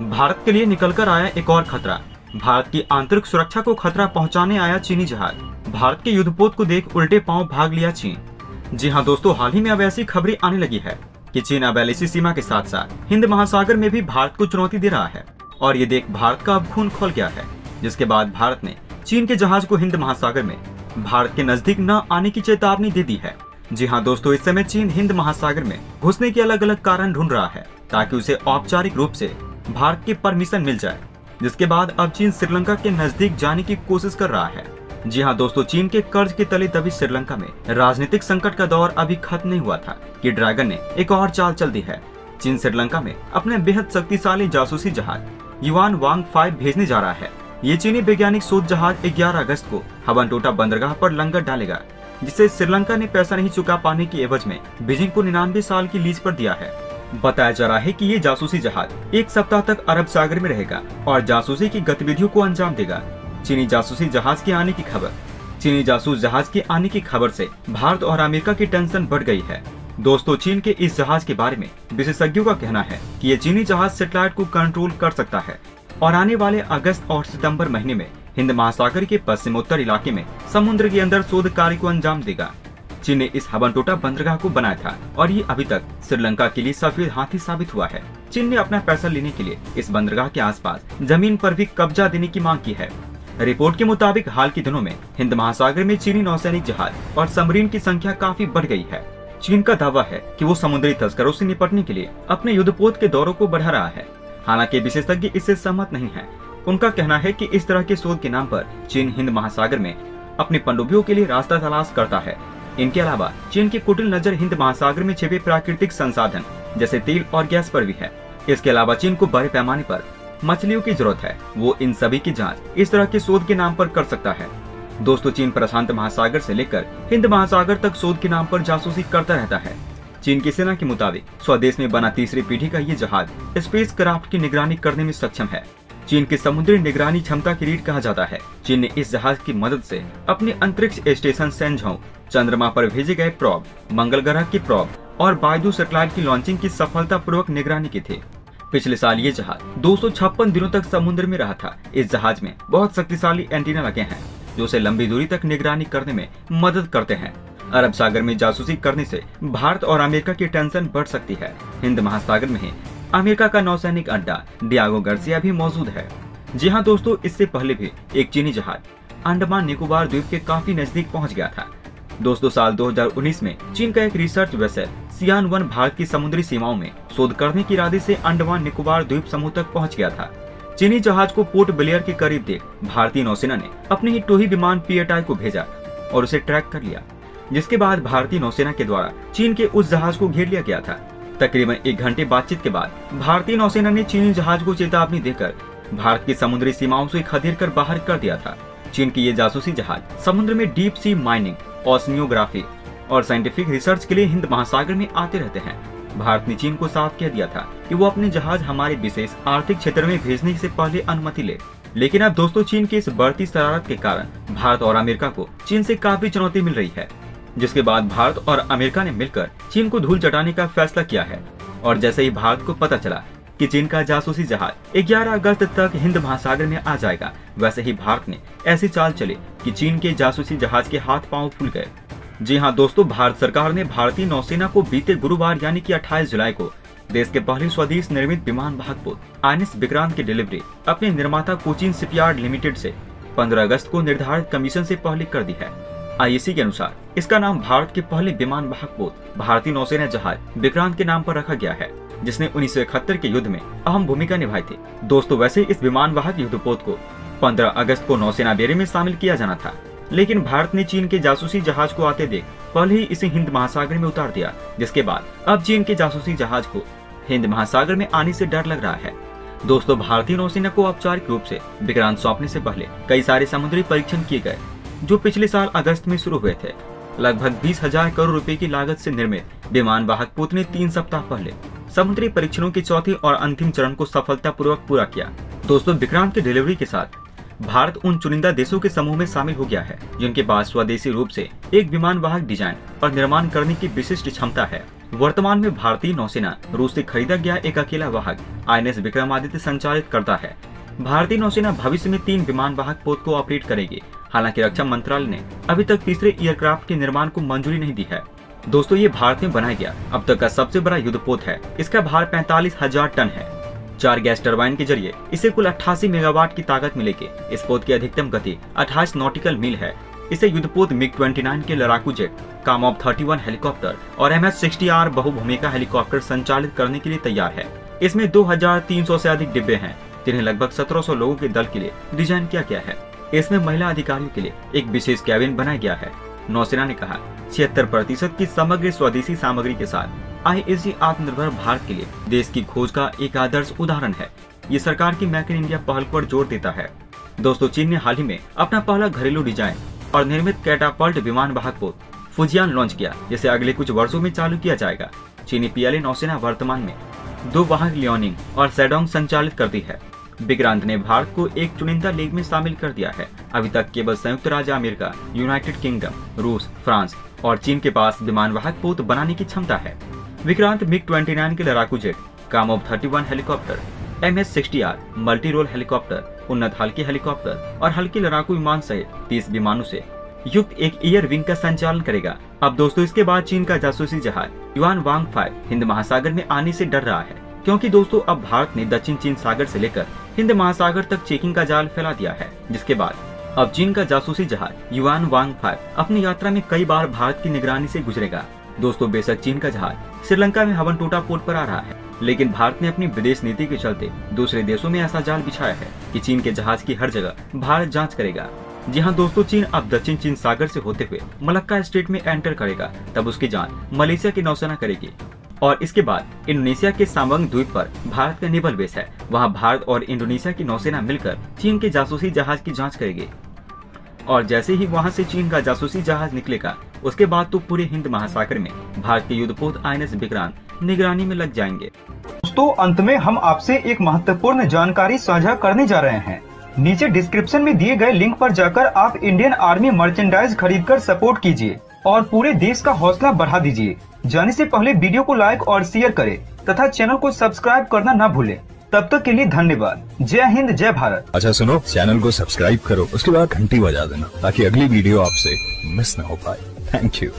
भारत के लिए निकलकर आया एक और खतरा। भारत की आंतरिक सुरक्षा को खतरा पहुंचाने आया चीनी जहाज। भारत के युद्धपोत को देख उल्टे पांव भाग लिया चीन। जी हां दोस्तों, हाल ही में अब ऐसी खबरें आने लगी है कि चीन अब एलएसी सीमा के साथ साथ हिंद महासागर में भी भारत को चुनौती दे रहा है। और ये देख भारत का अब खून खोल गया है, जिसके बाद भारत ने चीन के जहाज को हिंद महासागर में भारत के नजदीक न आने की चेतावनी दे दी है। जी हाँ दोस्तों, इस समय चीन हिंद महासागर में घुसने के अलग अलग कारण ढूंढ रहा है ताकि उसे औपचारिक रूप से भारत की परमिशन मिल जाए, जिसके बाद अब चीन श्रीलंका के नजदीक जाने की कोशिश कर रहा है। जी हाँ दोस्तों, चीन के कर्ज के तले दबी श्रीलंका में राजनीतिक संकट का दौर अभी खत्म नहीं हुआ था कि ड्रैगन ने एक और चाल चल दी है। चीन श्रीलंका में अपने बेहद शक्तिशाली जासूसी जहाज युआन वांग 5 भेजने जा रहा है। ये चीनी वैज्ञानिक शोध जहाज 11 अगस्त को हबनटोटा बंदरगाह पर लंगर डालेगा, जिसे श्रीलंका ने पैसा नहीं चुका पाने की एवज में बीजिंग को 99 साल की लीज पर दिया है। बताया जा रहा है कि ये जासूसी जहाज एक सप्ताह तक अरब सागर में रहेगा और जासूसी की गतिविधियों को अंजाम देगा। चीनी जासूसी जहाज के आने की खबर चीनी जासूस जहाज के आने की खबर से भारत और अमेरिका की टेंशन बढ़ गई है। दोस्तों, चीन के इस जहाज के बारे में विशेषज्ञों का कहना है कि ये चीनी जहाज सैटेलाइट को कंट्रोल कर सकता है और आने वाले अगस्त और सितंबर महीने में हिंद महासागर के पश्चिमोत्तर इलाके में समुद्र के अंदर शोध कार्य को अंजाम देगा। चीन ने इस हबनटोटा बंदरगाह को बनाया था और ये अभी तक श्रीलंका के लिए सफेद हाथी साबित हुआ है। चीन ने अपना पैसा लेने के लिए इस बंदरगाह के आसपास जमीन पर भी कब्जा देने की मांग की है। रिपोर्ट के मुताबिक हाल के दिनों में हिंद महासागर में चीनी नौसैनिक जहाज और सबमरीन की संख्या काफी बढ़ गई है। चीन का दावा है कि वो समुद्री तस्करों से निपटने के लिए अपने युद्धपोत के दौरों को बढ़ा रहा है। हालांकि विशेषज्ञ इससे सहमत नहीं है। उनका कहना है कि इस तरह के शोध के नाम पर चीन हिंद महासागर में अपनी पनडुब्बियों के लिए रास्ता तलाश करता है। इनके अलावा चीन की कुटिल नजर हिंद महासागर में छिपे प्राकृतिक संसाधन जैसे तेल और गैस पर भी है। इसके अलावा चीन को बड़े पैमाने पर मछलियों की जरूरत है। वो इन सभी की जांच इस तरह के शोध के नाम पर कर सकता है। दोस्तों, चीन प्रशांत महासागर से लेकर हिंद महासागर तक शोध के नाम पर जासूसी करता रहता है। चीन की सेना के मुताबिक स्वदेश में बना तीसरी पीढ़ी का ये जहाज स्पेस क्राफ्ट की निगरानी करने में सक्षम है। चीन की समुद्री निगरानी क्षमता की रीढ़ कहा जाता है। चीन ने इस जहाज की मदद से अपने अंतरिक्ष स्टेशन शenzhou, चंद्रमा पर भेजे गए प्रोब, मंगल ग्रह की प्रोब और बायडू सैटेलाइट की लॉन्चिंग की सफलतापूर्वक निगरानी की थी। पिछले साल ये जहाज 256 दिनों तक समुद्र में रहा था। इस जहाज में बहुत शक्तिशाली एंटीना लगे हैं जो उसे लंबी दूरी तक निगरानी करने में मदद करते हैं। अरब सागर में जासूसी करने से भारत और अमेरिका की टेंशन बढ़ सकती है। हिंद महासागर में ही अमेरिका का नौसैनिक अड्डा डियागो गार्सिया भी मौजूद है। जी हाँ दोस्तों, इससे पहले भी एक चीनी जहाज अंडमान निकोबार द्वीप के काफी नजदीक पहुंच गया था। दोस्तों, साल 2019 में चीन का एक रिसर्च वेसल सियान-1 भारत की समुद्री सीमाओं में शोध करने के इरादे से अंडमान निकोबार द्वीप समूह तक पहुंच गया था। चीनी जहाज को पोर्ट ब्लेयर के करीब देख भारतीय नौसेना ने अपने ही टोही विमान पीएटआई को भेजा और उसे ट्रैक कर लिया, जिसके बाद भारतीय नौसेना के द्वारा चीन के उस जहाज को घेर लिया गया था। तकरीबन 1 घंटे बातचीत के बाद भारतीय नौसेना ने चीनी जहाज को चेतावनी देकर भारत की समुद्री सीमाओं से खदेड़ कर बाहर कर दिया था। चीन की ये जासूसी जहाज समुद्र में डीप सी माइनिंग, ओशनियोग्राफी और साइंटिफिक रिसर्च के लिए हिंद महासागर में आते रहते हैं। भारत ने चीन को साफ कह दिया था कि वो अपने जहाज हमारे विशेष आर्थिक क्षेत्र में भेजने से पहले अनुमति ले। लेकिन अब दोस्तों, चीन की इस बढ़ती शरारत के कारण भारत और अमेरिका को चीन से काफी चुनौती मिल रही है, जिसके बाद भारत और अमेरिका ने मिलकर चीन को धूल चटाने का फैसला किया है। और जैसे ही भारत को पता चला कि चीन का जासूसी जहाज 11 अगस्त तक हिंद महासागर में आ जाएगा, वैसे ही भारत ने ऐसी चाल चली कि चीन के जासूसी जहाज के हाथ पांव फूल गए। जी हाँ दोस्तों, भारत सरकार ने भारतीय नौसेना को बीते गुरुवार यानी कि 28 जुलाई को देश के पहले स्वदेश निर्मित विमान वाहक पोत आईएनएस विक्रांत की डिलीवरी अपने निर्माता कोचीन शिपयार्ड लिमिटेड से 15 अगस्त को निर्धारित कमीशन से पहले कर दी है। आईएसी के अनुसार इसका नाम भारत के पहले विमान वाहक पोत भारतीय नौसेना जहाज विक्रांत के नाम पर रखा गया है, जिसने 1971 के युद्ध में अहम भूमिका निभाई थी। दोस्तों, वैसे इस विमान वाहक युद्धपोत को 15 अगस्त को नौसेना बेड़े में शामिल किया जाना था, लेकिन भारत ने चीन के जासूसी जहाज को आते देख पहले ही इसे हिंद महासागर में उतार दिया, जिसके बाद अब चीन के जासूसी जहाज को हिंद महासागर में आने से डर लग रहा है। दोस्तों, भारतीय नौसेना को औपचारिक रूप से विक्रांत सौंपने से पहले कई सारे समुद्री परीक्षण किए गए, जो पिछले साल अगस्त में शुरू हुए थे। लगभग 20,000 करोड़ रुपए की लागत से निर्मित विमान वाहक पोत ने 3 सप्ताह पहले समुद्री परीक्षणों के चौथे और अंतिम चरण को सफलतापूर्वक पूरा किया। दोस्तों, विक्रांत की डिलीवरी के साथ भारत उन चुनिंदा देशों के समूह में शामिल हो गया है जिनके पास स्वदेशी रूप से एक विमान वाहक डिजाइन और निर्माण करने की विशिष्ट क्षमता है। वर्तमान में भारतीय नौसेना रूस से खरीदा गया एक अकेला वाहक INS विक्रमादित्य संचालित करता है। भारतीय नौसेना भविष्य में 3 विमान वाहक पोत को ऑपरेट करेगी। हालांकि रक्षा मंत्रालय ने अभी तक तीसरे एयरक्राफ्ट के निर्माण को मंजूरी नहीं दी है। दोस्तों, ये भारत में बनाया गया अब तक का सबसे बड़ा युद्धपोत है। इसका भार 45,000 टन है। 4 गैस टरबाइन के जरिए इसे कुल 88 मेगावाट की ताकत मिलेगी। इस पोत की अधिकतम गति 28 नॉटिकल मील है। इसे युद्धपोत MiG-29 के लड़ाकू जेट, काम-ऑफ-31 हेलीकॉप्टर और MS-60R बहुभूमिका हेलीकॉप्टर संचालित करने के लिए तैयार है। इसमें 2300 से अधिक डिब्बे हैं, जिन्हें लगभग 1700 लोगों के दल के लिए डिजाइन किया गया है। इसमें महिला अधिकारियों के लिए एक विशेष कैबिन बनाया गया है। नौसेना ने कहा 76% की समग्र स्वदेशी सामग्री के साथ ISG आत्मनिर्भर भारत के लिए देश की खोज का एक आदर्श उदाहरण है। ये सरकार की मेक इन इंडिया पहल पर जोर देता है। दोस्तों, चीन ने हाल ही में अपना पहला घरेलू डिजाइन और निर्मित कैटापल्ट विमान वाहक पोत फुजियान लॉन्च किया, जिसे अगले कुछ वर्षों में चालू किया जाएगा। चीनी PLA नौसेना वर्तमान में 2 वाहक लियोनिंग और सेडोंग संचालित करती है। विक्रांत ने भारत को एक चुनिंदा लीग में शामिल कर दिया है। अभी तक केवल संयुक्त राज्य अमेरिका, यूनाइटेड किंगडम, रूस, फ्रांस और चीन के पास विमान वाहक पोत बनाने की क्षमता है। विक्रांत MiG-29 के लड़ाकू जेट, काम-ऑफ-31 helicopter, MS-60R multi role helicopter, उन्नत हल्के हेलीकॉप्टर और हल्के लड़ाकू विमान सहित 30 विमानों से युक्त एक एयर विंग का संचालन करेगा। अब दोस्तों, इसके बाद चीन का जासूसी जहाज युआन वांग 5 हिंद महासागर में आने से डर रहा है, क्योंकि दोस्तों अब भारत ने दक्षिण चीन सागर से लेकर हिंद महासागर तक चेकिंग का जाल फैला दिया है। जिसके बाद अब चीन का जासूसी जहाज युआन वांग 5 अपनी यात्रा में कई बार भारत की निगरानी से गुजरेगा। दोस्तों, बेशक चीन का जहाज श्रीलंका में हवनटोटा पोर्ट पर आ रहा है, लेकिन भारत ने अपनी विदेश नीति के चलते दूसरे देशों में ऐसा जाल बिछाया है कि चीन के जहाज की हर जगह भारत जांच करेगा। जी हां दोस्तों, चीन अब दक्षिण चीन सागर से होते हुए मलक्का स्ट्रेट में एंटर करेगा, तब उसकी जांच मलेशिया की नौसेना करेगी। और इसके बाद इंडोनेशिया के सामंग द्वीप पर भारत का नेवल बेस है। वहां भारत और इंडोनेशिया की नौसेना मिलकर चीन के जासूसी जहाज की जांच करेगी। और जैसे ही वहां से चीन का जासूसी जहाज निकलेगा, उसके बाद तो पूरे हिंद महासागर में भारत के युद्धपोत INS विक्रांत निगरानी में लग जाएंगे। दोस्तों, अंत में हम आपसे एक महत्वपूर्ण जानकारी साझा करने जा रहे हैं। नीचे डिस्क्रिप्शन में दिए गए लिंक पर जाकर आप इंडियन आर्मी मर्चेंडाइज खरीदकर सपोर्ट कीजिए और पूरे देश का हौसला बढ़ा दीजिए। जाने से पहले वीडियो को लाइक और शेयर करें तथा चैनल को सब्सक्राइब करना न भूलें। तब तक के लिए धन्यवाद। जय हिंद, जय भारत। अच्छा सुनो, चैनल को सब्सक्राइब करो, उसके बाद घंटी बजा देना ताकि अगली वीडियो आपसे मिस न हो पाए। Thank you.